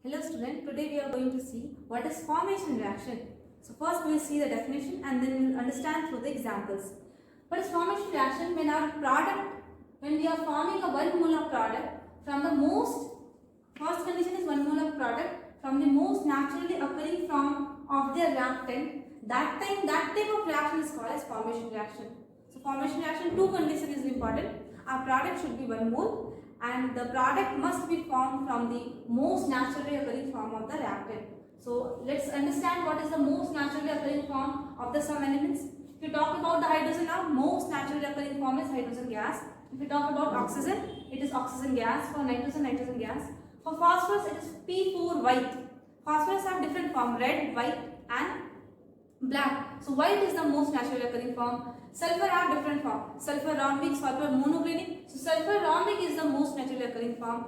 Hello student, today we are going to see what is formation reaction. So first we will see the definition and then we will understand through the examples. What is formation reaction? When we are forming a 1 mole of product from the first condition is 1 mole of product from the most naturally occurring form of the reactant, that type of reaction is called as formation reaction. So formation reaction, two conditions is important. Our product should be 1 mole and the product must be formed from the most naturally occurring form of the reactant. So let's understand what is the most naturally occurring form of the some elements. If you talk about the hydrogen now, most naturally occurring form is hydrogen gas. If you talk about oxygen, it is oxygen gas. For nitrogen, nitrogen gas. For phosphorus, it is P4 white. Phosphorus have different form, red, white and black. So white is the most naturally occurring form. Sulfur have different form. Sulfur rhombic, sulfur monoclinic. So sulfur rhombic is the most naturally occurring form.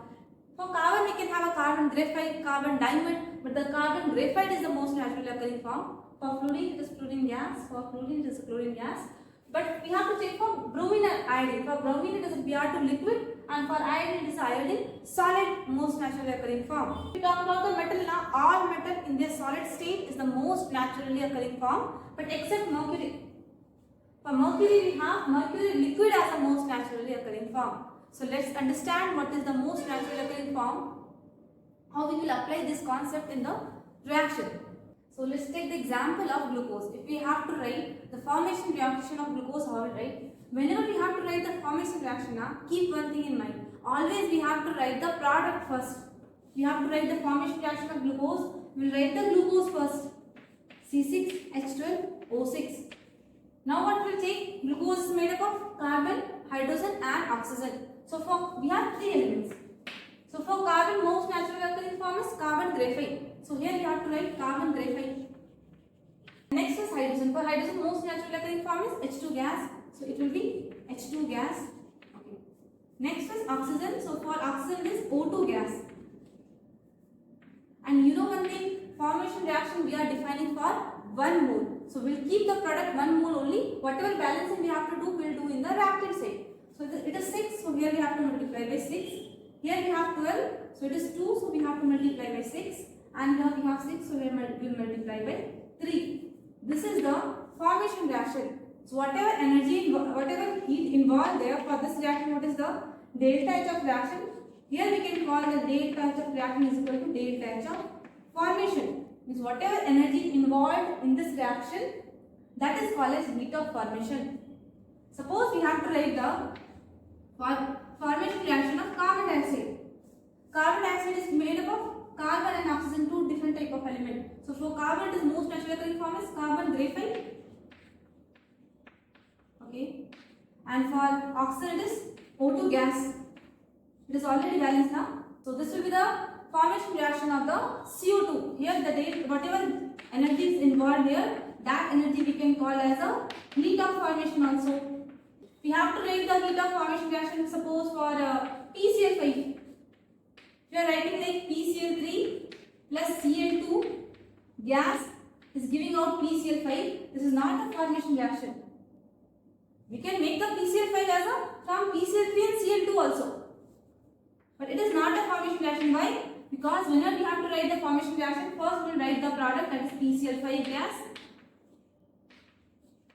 For carbon we can have a carbon graphite, carbon diamond, but the carbon graphite is the most naturally occurring form. For fluorine it is fluorine gas. For fluorine it is chlorine gas. But we have to check for bromine and iodine. For bromine it is a Br2 liquid and for iodine it is iodine solid, most naturally occurring form. If we talk about the metal now, all metal in their solid state is the most naturally occurring form, but except mercury. For mercury we have mercury liquid as the most naturally occurring form. So let's understand what is the most naturally occurring form, how we will apply this concept in the reaction. So let's take the example of glucose. If we have to write the formation reaction of glucose, how we write? Whenever we have to write the formation reaction now, keep one thing in mind. Always we have to write the product first. We have to write the formation reaction of glucose. We will write the glucose first. C6H12O6. Now what we will take? Glucose is made up of carbon, hydrogen and oxygen. So we have three elements. So for carbon, most naturally occurring form is carbon graphite. So here we have to write carbon graphite. Next is hydrogen. For hydrogen, most naturally occurring form is H2 gas. So it will be H2 gas. Okay. Next is oxygen. So for oxygen it is O2 gas. And you know one thing, formation reaction we are defining for 1 mole. So we will keep the product 1 mole only. Whatever balancing we have to do, we will do in the reactant side. So it is 6. So here we have to multiply by 6. Here we have 12. So it is 2. So we have to multiply by 6. And here we have 6. So here we will multiply by 3. This is the formation reaction. So whatever energy, whatever heat involved there for this reaction, what is the delta H of reaction? Here we can call the delta H of reaction is equal to delta H of formation. Means whatever energy involved in this reaction, that is called as heat of formation. Suppose we have to write the formation reaction of carbon dioxide. Carbon dioxide is made up of carbon and oxygen, two different type of element. So for carbon it is most naturally occurring form is carbon graphite. Okay. And for oxygen it is O2 gas. It is already balanced now. So this will be the formation reaction of the CO2. Here whatever energy is involved here, that energy we can call as a heat of formation also. We have to write the heat of formation reaction, suppose for PCl5. We are writing like PCl3 plus Cl2 gas is giving out PCl5. This is not a formation reaction. We can make the PCl5 as from PCl3 and Cl2 also. But it is not a formation reaction. Why? Because whenever we have to write the formation reaction, first we will write the product, that is PCl5 gas.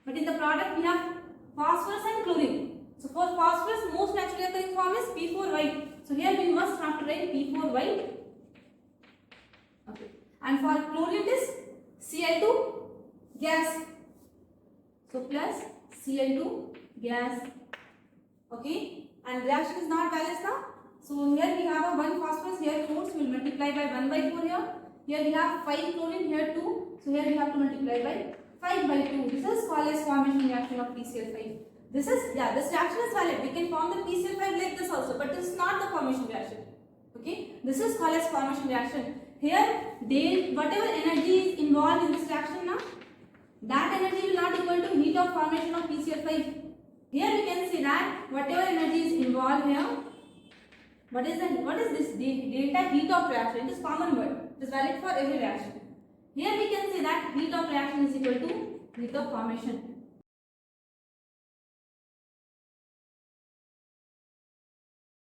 But in the product we have phosphorus and chlorine. So for phosphorus, most naturally occurring form is P4 white. So here we must have to write P4 white. Okay. And for chlorine it is Cl2 gas. So plus Cl2 gas. Okay. And reaction is not balanced now. So here we have a 1 phosphorus, here 4, so we will multiply by 1 by 4 here. Here we have 5 chlorine, here 2. So here we have to multiply by 5 by 2. This is called as formation reaction of PCl5. This reaction is valid. We can form the PCl5 like this also, but this is not the formation reaction. Okay, this is called as formation reaction. Here, whatever energy is involved in this reaction now, that energy will not equal to heat of formation of PCl5. Here we can see that whatever energy is involved here, what is this delta heat of reaction? It is common word. It is valid for every reaction. Here we can say that heat of reaction is equal to heat of formation.